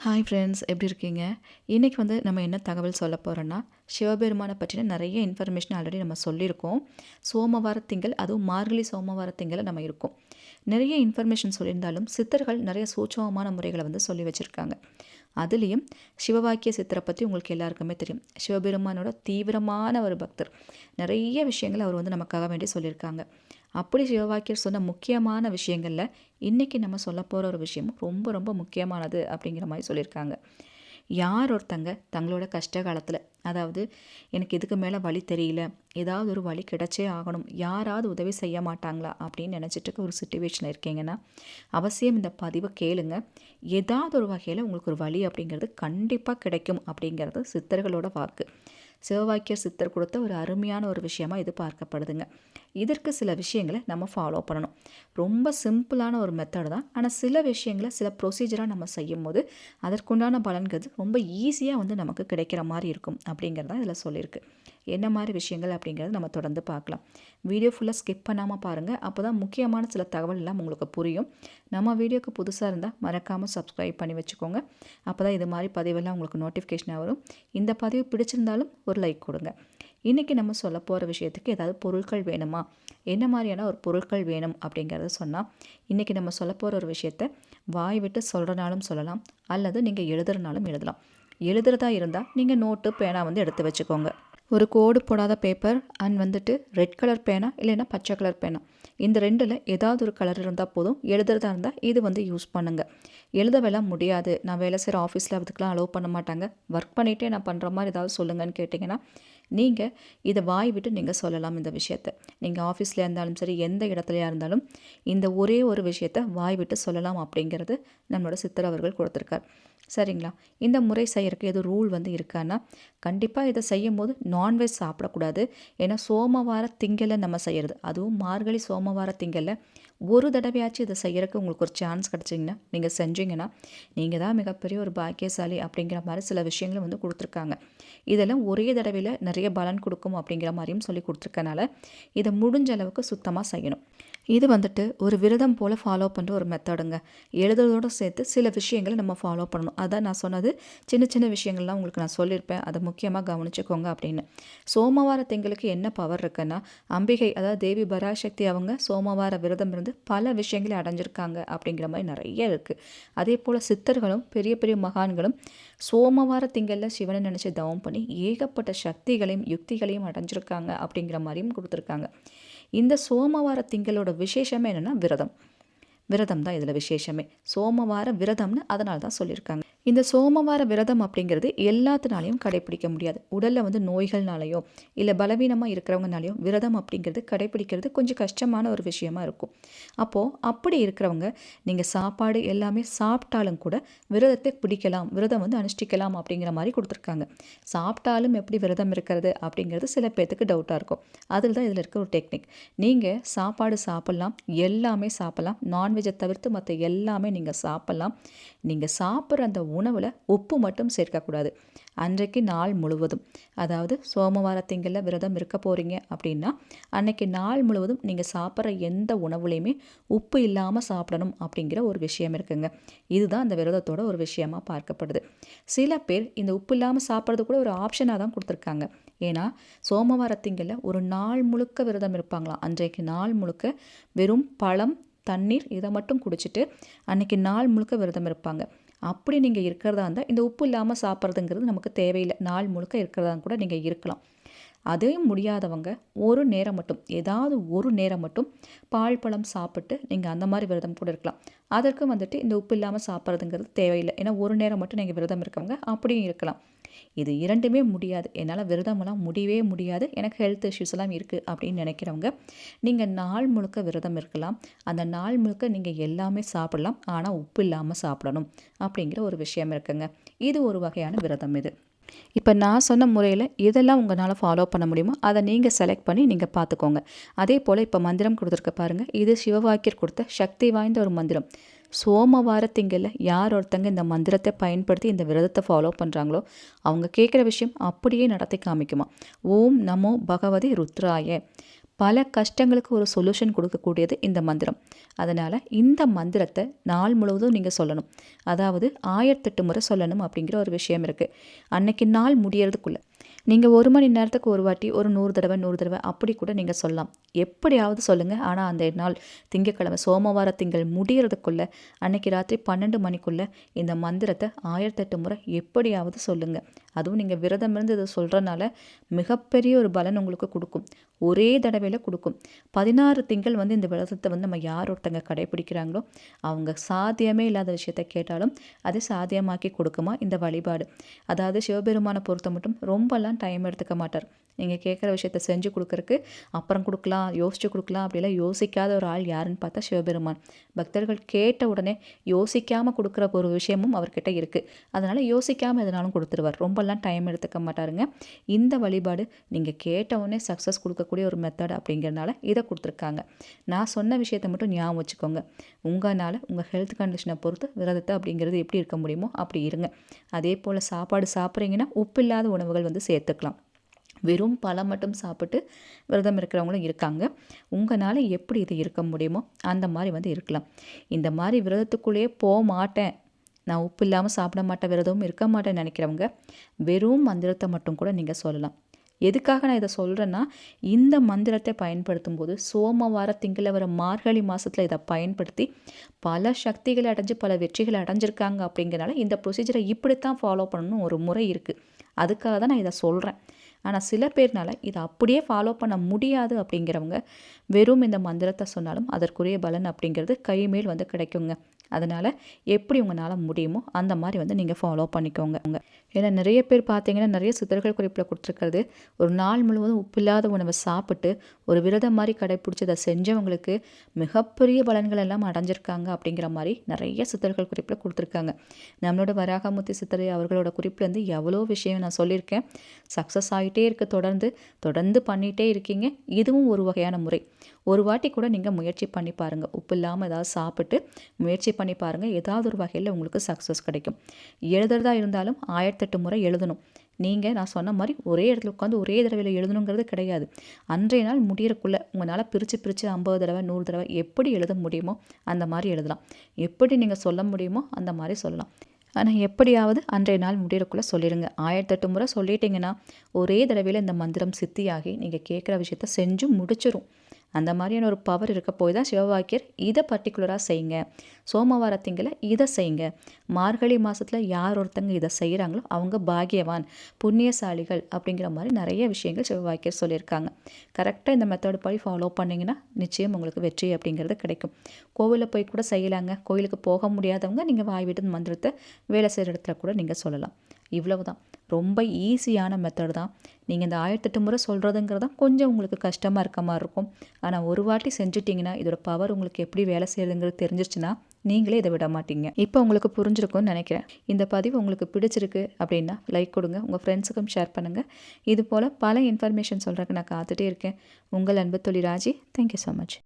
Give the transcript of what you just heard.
Hi friends, எப்படி இருக்கீங்க? இன்றைக்கி நம்ம என்ன தகவல் சொல்ல போகிறோன்னா, சிவபெருமானை பற்றின நிறைய இன்ஃபர்மேஷன் ஆல்ரெடி நம்ம சொல்லியிருக்கோம். சோமவார திங்கள், அதுவும் மார்கழி சோமவார திங்களை நம்ம இருக்கோம். நிறைய இன்ஃபர்மேஷன் சொல்லியிருந்தாலும் சித்தர்கள் நிறைய சூட்சமமான முறைகளை சொல்லி வச்சுருக்காங்க. அதுலேயும் சிவவாக்கிய சித்தரை பற்றி உங்களுக்கு எல்லாருக்குமே தெரியும். சிவபெருமானோட தீவிரமான ஒரு பக்தர். நிறைய விஷயங்கள் அவர் நமக்காக வேண்டி சொல்லியிருக்காங்க. அப்படி சிவவாக்கியர் சொன்ன முக்கியமான விஷயங்களில் இன்றைக்கி நம்ம சொல்ல போகிற ஒரு விஷயமும் ரொம்ப ரொம்ப முக்கியமானது அப்படிங்கிற மாதிரி சொல்லியிருக்காங்க. யார் ஒருத்தங்க தங்களோட கஷ்ட காலத்தில், அதாவது எனக்கு இதுக்கு மேலே வழி தெரியல, ஏதாவது ஒரு வழி கிடைச்சே ஆகணும், யாராவது உதவி செய்ய மாட்டாங்களா அப்படின்னு நினச்சிட்டு ஒரு சுச்சுவேஷனில் இருக்கீங்கன்னா அவசியம் இந்த பதிவை கேளுங்க. ஏதாவது ஒரு வகையில் உங்களுக்கு ஒரு வழி அப்படிங்கிறது கண்டிப்பாக கிடைக்கும் அப்படிங்கிறது சித்தர்களோட வாக்கு. சிவவாக்கியர் சித்தர் கொடுத்த ஒரு அருமையான ஒரு விஷயமா இது பார்க்கப்படுதுங்க. இதற்கு சில விஷயங்களை நம்ம ஃபாலோ பண்ணணும். ரொம்ப சிம்பிளான ஒரு மெத்தட் தான். ஆனால் சில விஷயங்களை சில ப்ரொசீஜராக நம்ம செய்யும் போது அதற்குண்டான பலன்கிறது ரொம்ப ஈஸியாக நமக்கு கிடைக்கிற மாதிரி இருக்கும் அப்படிங்கிறதான் இதில் சொல்லியிருக்கு. என்ன மாதிரி விஷயங்கள் அப்படிங்கிறது நம்ம தொடர்ந்து பார்க்கலாம். வீடியோ ஃபுல்லாக ஸ்கிப் பண்ணாமல் பாருங்கள். அப்போ தான் முக்கியமான சில தகவல் எல்லாம் உங்களுக்கு புரியும். நம்ம வீடியோக்கு புதுசாக இருந்தால் மறக்காமல் சப்ஸ்கிரைப் பண்ணி வச்சுக்கோங்க. அப்போ தான் இது மாதிரி பதிவெல்லாம் உங்களுக்கு நோட்டிஃபிகேஷனாக வரும். இந்த பதிவு பிடிச்சிருந்தாலும் ஒரு லைக் கொடுங்க. இன்றைக்கி நம்ம சொல்ல போகிற விஷயத்துக்கு ஏதாவது பொருட்கள் வேணுமா, என்ன மாதிரியான ஒரு பொருட்கள் வேணும் அப்படிங்கிறத சொன்னால், இன்றைக்கி நம்ம சொல்ல போகிற ஒரு விஷயத்த வாய் விட்டு சொல்கிறனாலும் சொல்லலாம், அல்லது நீங்கள் எழுதுறனாலும் எழுதலாம். எழுதுறதா இருந்தால் நீங்கள் நோட்டு பேனா எடுத்து வச்சுக்கோங்க. ஒரு கோடு போடாத பேப்பர் அண்ட் ரெட் கலர் பேனா இல்லைன்னா பச்சை கலர் பேனா, இந்த ரெண்டில் ஏதாவது ஒரு கலர் இருந்தால் போதும். எழுதுறதா இருந்தால் இது யூஸ் பண்ணுங்கள். எழுதவெல்லாம் முடியாது, நான் வேலை செய்கிற ஆஃபீஸில் அதுக்கெலாம் அலோவ் பண்ண மாட்டாங்க, ஒர்க் பண்ணிகிட்டே நான் பண்ணுற மாதிரி ஏதாவது சொல்லுங்கன்னு கேட்டிங்கன்னா நீங்கள் இதை வாய் விட்டு நீங்கள் சொல்லலாம். இந்த விஷயத்தை நீங்கள் ஆஃபீஸில் இருந்தாலும் சரி, எந்த இடத்துலையா இருந்தாலும் இந்த ஒரே ஒரு விஷயத்தை வாய் விட்டு சொல்லலாம் அப்படிங்கிறது நம்மளோட சித்தர் அவர்கள் கொடுத்துருக்கார். சரிங்களா? இந்த முறை செய்கிறதுக்கு எதுவும் ரூல் இருக்கான்னா, கண்டிப்பாக இதை செய்யும் போது நான்வெஜ் சாப்பிடக்கூடாது. ஏன்னா சோமவார திங்களில் நம்ம செய்கிறது, அதுவும் மார்கழி சோமவார திங்களில் ஒரு தடவையாச்சும் இதை செய்கிறதுக்கு உங்களுக்கு ஒரு சான்ஸ் கிடச்சிங்கன்னா நீங்கள் செஞ்சீங்கன்னா நீங்கள் தான் மிகப்பெரிய ஒரு பாக்கியசாலி அப்படிங்கிற மாதிரி சில விஷயங்கள் கொடுத்துருக்காங்க. இதெல்லாம் ஒரே தடவையில் நிறைய பலன் கொடுக்கும் அப்படிங்கிற மாதிரியும் சொல்லி கொடுத்துருக்கனால இதை முடிஞ்ச அளவுக்கு சுத்தமாக செய்யணும். இது ஒரு விரதம் போல் ஃபாலோ பண்ணுற ஒரு மெத்தடுங்க. எழுதுறதோடு சேர்த்து சில விஷயங்களை நம்ம ஃபாலோ பண்ணணும். அதான் நான் சொன்னது, சின்ன சின்ன விஷயங்கள்லாம் உங்களுக்கு நான் சொல்லியிருப்பேன், அதை முக்கியமாக கவனிச்சுக்கோங்க அப்படின்னு. சோமவார திங்களுக்கு என்ன பவர் இருக்குன்னா, அம்பிகை அதாவது தேவி பராசக்தி அவங்க சோமவார விரதம் இருந்து பல விஷயங்களை அடைஞ்சிருக்காங்க அப்படிங்கிற மாதிரி நிறைய இருக்குது. அதே போல் சித்தர்களும் பெரிய பெரிய மகான்களும் சோமவார திங்களில் சிவனை நினச்சி தவம் பண்ணி ஏகப்பட்ட சக்திகளையும் யுக்திகளையும் அடைஞ்சிருக்காங்க அப்படிங்கிற மாதிரியும் கொடுத்துருக்காங்க. இந்த சோமவார திங்களோட விசேஷமே என்னென்னா விரதம் தான் இதில் விசேஷமே. சோமவார விரதம்னு அதனால தான் சொல்லியிருக்காங்க. இந்த சோமவார விரதம் அப்படிங்கிறது எல்லாத்தினாலையும் கடைப்பிடிக்க முடியாது. உடலில் நோய்கள்னாலையோ இல்லை பலவீனமாக இருக்கிறவங்கனாலையோ விரதம் அப்படிங்கிறது கடைப்பிடிக்கிறது கொஞ்சம் கஷ்டமான ஒரு விஷயமா இருக்கும். அப்போது அப்படி இருக்கிறவங்க நீங்கள் சாப்பாடு எல்லாமே சாப்பிட்டாலும் கூட விரதத்தை பிடிக்கலாம், விரதம் அனுஷ்டிக்கலாம் அப்படிங்கிற மாதிரி கொடுத்துருக்காங்க. சாப்பிட்டாலும் எப்படி விரதம் இருக்கிறது அப்படிங்கிறது சில பேர்த்துக்கு டவுட்டாக இருக்கும். அதில் தான் இதில் இருக்க ஒரு டெக்னிக். நீங்கள் சாப்பாடு சாப்பிட்லாம், எல்லாமே சாப்பிட்லாம், நான்வெஜ்ஜை தவிர்த்து மற்ற எல்லாமே நீங்கள் சாப்பிட்லாம். நீங்கள் சாப்பிட்ற அந்த உணவில் உப்பு மட்டும் சேர்க்கக்கூடாது. அன்றைக்கு நாள் முழுவதும், அதாவது சோமவார திங்களில் விரதம் இருக்க போகிறீங்க அப்படின்னா அன்னைக்கு நாள் முழுவதும் நீங்கள் சாப்பிட்ற எந்த உணவுலையுமே உப்பு இல்லாமல் சாப்பிடணும் அப்படிங்கிற ஒரு விஷயம் இருக்குங்க. இதுதான் அந்த விரதத்தோட ஒரு விஷயமாக பார்க்கப்படுது. சில பேர் இந்த உப்பு இல்லாமல் சாப்பிட்றது கூட ஒரு ஆப்ஷனாக தான் கொடுத்துருக்காங்க. ஏன்னா சோமவார திங்களில் ஒரு நாள் முழுக்க விரதம் இருப்பாங்களாம். அன்றைக்கு நாள் முழுக்க வெறும் பழம், தண்ணீர் இதை மட்டும் குடிச்சிட்டு அன்றைக்கி நாள் முழுக்க விரதம் இருப்பாங்க. அப்படி நீங்கள் இருக்கிறதா இருந்தால் இந்த உப்பு இல்லாமல் சாப்பிட்றதுங்கிறது நமக்கு தேவையில்லை. நாள் முழுக்க இருக்கிறதா கூட நீங்கள் இருக்கலாம். அதையும் முடியாதவங்க ஒரு நேரம் மட்டும், ஏதாவது ஒரு நேரம் மட்டும் பால் பழம் சாப்பிட்டு நீங்கள் அந்த மாதிரி விரதம் கூட இருக்கலாம். அதற்கு இந்த உப்பு இல்லாமல் சாப்பிட்றதுங்கிறது தேவையில்லை. ஏன்னா ஒரு நேரம் மட்டும் நீங்கள் விரதம் இருக்கவங்க அப்படியும் இருக்கலாம். இது இரண்டுமே முடியாது, என்னால் விரதமெல்லாம் முடியவே முடியாது, எனக்கு ஹெல்த் இஷ்யூஸ் எல்லாம் இருக்குது அப்படின்னு நினைக்கிறவங்க நீங்கள் நாள் முழுக்க விரதம் இருக்கலாம். அந்த நாள் முழுக்க நீங்கள் எல்லாமே சாப்பிடலாம், ஆனால் உப்பு இல்லாமல் சாப்பிடணும் அப்படிங்கிற ஒரு விஷயம் இருக்குங்க. இது ஒரு வகையான விரதம். இது இப்போ நான் சொன்ன முறையில் எதெல்லாம் உங்களால் ஃபாலோ பண்ண முடியுமோ அதை நீங்கள் செலக்ட் பண்ணி நீங்கள் பார்த்துக்கோங்க. அதே போல் இப்போ மந்திரம் கொடுத்துருக்க பாருங்கள், இது சிவவாக்கியர் கொடுத்த சக்தி வாய்ந்த ஒரு மந்திரம். சோமவார திங்களில் யார் ஒருத்தங்க இந்த மந்திரத்தை பயன்படுத்தி இந்த விரதத்தை ஃபாலோ பண்ணுறாங்களோ அவங்க கேட்குற விஷயம் அப்படியே நடத்தி காமிக்குமா. ஓம் நமோ பகவதி ருத்ராய பல கஷ்டங்களுக்கு ஒரு சொல்யூஷன் கொடுக்கக்கூடியது இந்த மந்திரம். அதனால் இந்த மந்திரத்தை நாள் முழுவதும் நீங்கள் சொல்லணும். அதாவது 1008 முறை சொல்லணும் அப்படிங்கிற ஒரு விஷயம் இருக்குது. அன்னைக்கு நாள் முடியறதுக்குள்ள நீங்கள் 1 மணி நேரத்துக்கு ஒரு வாட்டி ஒரு 100 தடவை அப்படி கூட நீங்கள் சொல்லலாம். எப்படியாவது சொல்லுங்கள். ஆனால் அந்த நாள் திங்கக்கிழமை சோமவார திங்கள் முடியறதுக்குள்ளே அன்னைக்கு ராத்திரி 12 மணிக்குள்ளே இந்த மந்திரத்தை 1008 முறை எப்படியாவது சொல்லுங்கள். அதுவும் நீங்கள் விரதம் இருந்து இதை சொல்கிறனால மிகப்பெரிய ஒரு பலன் உங்களுக்கு கொடுக்கும். ஒரே தடவையில் கொடுக்கும். 16 திங்கள் இந்த விரதத்தை நம்ம யார் ஒருத்தங்க கடைபிடிக்கிறாங்களோ அவங்க சாத்தியமே இல்லாத விஷயத்தை கேட்டாலும் அதை சாத்தியமாக்கி கொடுக்குமா இந்த வழிபாடு. அதாவது சிவபெருமானை பொறுத்த மட்டும் ரொம்பலாம் டைம் எடுத்துக்க மாட்டார். நீங்கள் கேட்குற விஷயத்த செஞ்சு கொடுக்கறக்கு அப்புறம் கொடுக்கலாம், யோசிச்சு கொடுக்கலாம் அப்படிலாம் யோசிக்காத ஒரு ஆள் யாருன்னு பார்த்தா சிவபெருமான். பக்தர்கள் கேட்ட உடனே யோசிக்காமல் கொடுக்குற ஒரு விஷயமும் அவர்கிட்ட இருக்குது. அதனால் யோசிக்காமல் எதனாலும் கொடுத்துருவார். ரொம்பலாம் டைம் எடுத்துக்க மாட்டாருங்க. இந்த வழிபாடு நீங்கள் கேட்ட உடனே சக்ஸஸ் கொடுக்கக்கூடிய ஒரு மெத்தட் அப்படிங்கிறனால இதை கொடுத்துருக்காங்க. நான் சொன்ன விஷயத்தை மட்டும் ஞாபகம் வச்சுக்கோங்க. உங்களால் உங்கள் ஹெல்த் கண்டிஷனை பொறுத்து விரதத்தை அப்படிங்கிறது எப்படி இருக்க முடியுமோ அப்படி இருங்க. அதே போல் சாப்பாடு சாப்பிட்றீங்கன்னா உப்பு இல்லாத உணவுகள் சேர்த்துக்கலாம். வெறும் பழம் மட்டும் சாப்பிட்டு விரதம் இருக்கிறவங்களும் இருக்காங்க. உங்களால் எப்படி இது இருக்க முடியுமோ அந்த மாதிரி இருக்கலாம். இந்த மாதிரி விரதத்துக்குள்ளேயே போக மாட்டேன், நான் உப்பு இல்லாமல் சாப்பிட மாட்டேன், விரதமும் இருக்க மாட்டேன்னு நினைக்கிறவங்க வெறும் மந்திரத்தை மட்டும் கூட நீங்கள் சொல்லலாம். எதுக்காக நான் இதை சொல்கிறேன்னா, இந்த மந்திரத்தை பயன்படுத்தும் போது சோமவார திங்களில் வர மார்கழி மாதத்தில் இதை பயன்படுத்தி பல சக்திகளை அடைஞ்சு பல வெற்றிகளை அடைஞ்சிருக்காங்க. அப்படிங்கிறனால இந்த ப்ரொசீஜரை இப்படித்தான் ஃபாலோ பண்ணணும் ஒரு முறை இருக்குது. அதுக்காக தான் நான் இதை சொல்கிறேன். ஆனால் சில பேர்னால இதை அப்படியே ஃபாலோ பண்ண முடியாது. அப்படிங்கிறவங்க வெறும் இந்த மந்திரத்தை சொன்னாலும் அதற்குரிய பலன் அப்படிங்கிறது கைமேல் கிடைக்குங்க. அதனால் எப்படி உங்களால் முடியுமோ அந்த மாதிரி நீங்கள் ஃபாலோ பண்ணிக்கோங்க. ஏன்னா நிறைய பேர் பார்த்தீங்கன்னா நிறைய சித்தர்கள் குறிப்பில் கொடுத்துருக்கிறது, ஒரு நாள் முழுவதும் உப்பில்லாத உணவை சாப்பிட்டு ஒரு விரதம் மாதிரி கடைப்பிடிச்சி அதை செஞ்சவங்களுக்கு மிகப்பெரிய பலன்கள் எல்லாம் அடைஞ்சிருக்காங்க அப்படிங்கிற மாதிரி நிறைய சித்தர்கள் குறிப்பில் கொடுத்துருக்காங்க. நம்மளோட வராகமூர்த்தி சித்தரை அவர்களோட குறிப்பில் எவ்வளோ விஷயம் நான் சொல்லியிருக்கேன். சக்ஸஸ் ஆகிட்டே இருக்க தொடர்ந்து பண்ணிகிட்டே இருக்கீங்க. இதுவும் ஒரு வகையான முறை. ஒரு வாட்டி கூட நீங்கள் முயற்சி பண்ணி பாருங்கள். உப்பு இல்லாமல் ஏதாவது சாப்பிட்டு முயற்சி பண்ணி பாருங்கள். ஏதாவது ஒரு வகையில் உங்களுக்கு சக்ஸஸ் கிடைக்கும். எழுதுறதா இருந்தாலும் 1008 முறை எழுதணும். நீங்கள் நான் சொன்ன மாதிரி ஒரே இடத்துல உட்காந்து ஒரே தடவையில் எழுதணுங்கிறது கிடையாது. அன்றைய நாள் முடியறக்குள்ளே உங்களால் பிரித்து 50 தடவை 100 தடவை எப்படி எழுத முடியுமோ அந்த மாதிரி எழுதலாம். எப்படி நீங்கள் சொல்ல முடியுமோ அந்த மாதிரி சொல்லலாம். ஆனால் எப்படியாவது அன்றைய நாள் முடியறக்குள்ளே சொல்லிடுங்க. 1008 முறை சொல்லிட்டீங்கன்னா ஒரே தடவையில் இந்த மந்திரம் சித்தியாகி நீங்கள் கேட்குற விஷயத்த செஞ்சு முடிச்சிடும். அந்த மாதிரியான ஒரு பவர் இருக்க போய் தான் சிவவாக்கியர் இதை பர்டிகுலராக செய்யுங்க, சோமவார திங்களை இதை செய்யுங்க, மார்கழி மாதத்தில் யார் ஒருத்தங்க இதை செய்கிறாங்களோ அவங்க பாக்கியவான் புண்ணியசாலிகள் அப்படிங்கிற மாதிரி நிறைய விஷயங்கள் சிவவாக்கியர் சொல்லியிருக்காங்க. கரெக்டாக இந்த மெத்தட் படி ஃபாலோ பண்ணிங்கன்னா நிச்சயம் உங்களுக்கு வெற்றி அப்படிங்கிறது கிடைக்கும். கோவிலில் போய் கூட செய்யலாங்க. கோயிலுக்கு போக முடியாதவங்க நீங்கள் வாய் விட்டு மந்திரத்தை வேலை செய்கிற இடத்துல கூட நீங்கள் சொல்லலாம். இவ்வளவு தான். ரொம்ப ஈஸியான மெத்தட் தான். நீங்கள் இந்த 1008 முறை சொல்கிறதுங்கிறது தான் கொஞ்சம் உங்களுக்கு கஷ்டமாக இருக்க மாதிரி இருக்கும். ஆனால் ஒரு வாட்டி செஞ்சுட்டிங்கன்னா இதோட பவர் உங்களுக்கு எப்படி வேலை செய்யுதுங்கிறது தெரிஞ்சிருச்சுன்னா நீங்களே இதை விட மாட்டீங்க. இப்போ உங்களுக்கு புரிஞ்சிருக்கும்னு நினைக்கிறேன். இந்த பதிவு உங்களுக்கு பிடிச்சிருக்கு அப்படின்னா லைக் கொடுங்க, உங்கள் ஃப்ரெண்ட்ஸுக்கும் ஷேர் பண்ணுங்கள். இது போல் பல இன்ஃபர்மேஷன் சொல்கிறதுக்கு நான் காத்துட்டே இருக்கேன். உங்கள் அன்பு தோழி ராஜி. Thank you so much.